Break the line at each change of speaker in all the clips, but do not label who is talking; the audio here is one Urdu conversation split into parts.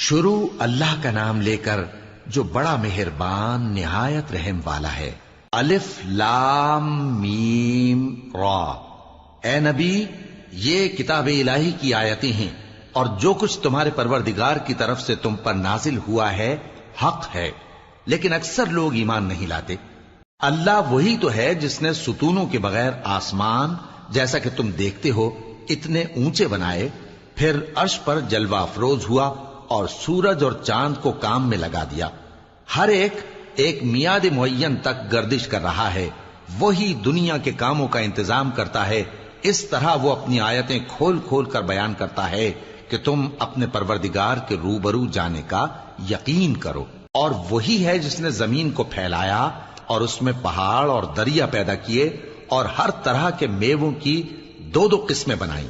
شروع اللہ کا نام لے کر جو بڑا مہربان نہایت رحم والا ہے۔ الف لام میم را۔ اے نبی، یہ کتاب الہی کی آیتیں ہیں اور جو کچھ تمہارے پروردگار کی طرف سے تم پر نازل ہوا ہے حق ہے، لیکن اکثر لوگ ایمان نہیں لاتے۔ اللہ وہی تو ہے جس نے ستونوں کے بغیر آسمان جیسا کہ تم دیکھتے ہو اتنے اونچے بنائے، پھر عرش پر جلوہ افروز ہوا اور سورج اور چاند کو کام میں لگا دیا۔ ہر ایک میعاد معین تک گردش کر رہا ہے۔ وہی دنیا کے کاموں کا انتظام کرتا ہے۔ اس طرح وہ اپنی آیتیں کھول کھول کر بیان کرتا ہے کہ تم اپنے پروردگار کے روبرو جانے کا یقین کرو۔ اور وہی ہے جس نے زمین کو پھیلایا اور اس میں پہاڑ اور دریا پیدا کیے اور ہر طرح کے میووں کی دو دو قسمیں بنائیں۔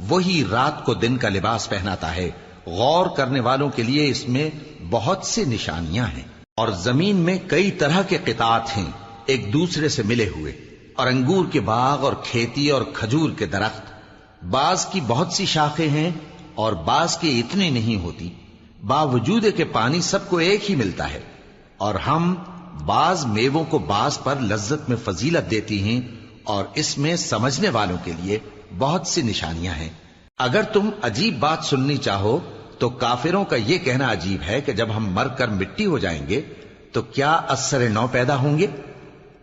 وہی رات کو دن کا لباس پہناتا ہے۔ غور کرنے والوں کے لیے اس میں بہت سی نشانیاں ہیں۔ اور زمین میں کئی طرح کے قطعات ہیں ایک دوسرے سے ملے ہوئے، اور انگور کے باغ اور کھیتی اور کھجور کے درخت۔ بعض کی بہت سی شاخیں ہیں اور بعض کی اتنی نہیں ہوتی، باوجود کہ پانی سب کو ایک ہی ملتا ہے۔ اور ہم بعض میووں کو بعض پر لذت میں فضیلت دیتی ہیں، اور اس میں سمجھنے والوں کے لیے بہت سی نشانیاں ہیں۔ اگر تم عجیب بات سننی چاہو تو کافروں کا یہ کہنا عجیب ہے کہ جب ہم مر کر مٹی ہو جائیں گے تو کیا اثر نو پیدا ہوں گے؟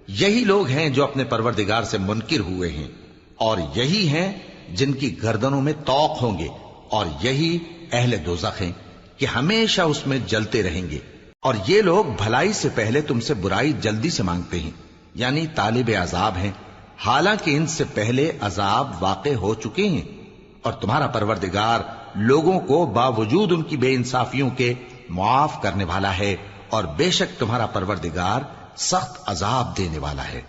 یہی لوگ ہیں جو اپنے پروردگار سے منکر ہوئے ہیں، اور یہی ہیں جن کی گردنوں میں طوق ہوں گے، اور یہی اہل دوزخ ہیں کہ ہمیشہ اس میں جلتے رہیں گے۔ اور یہ لوگ بھلائی سے پہلے تم سے برائی جلدی سے مانگتے ہیں، یعنی طالب عذاب ہیں، حالانکہ ان سے پہلے عذاب واقع ہو چکے ہیں۔ اور تمہارا پروردگار لوگوں کو باوجود ان کی بے انصافیوں کے معاف کرنے والا ہے، اور بے شک تمہارا پروردگار سخت عذاب دینے والا ہے۔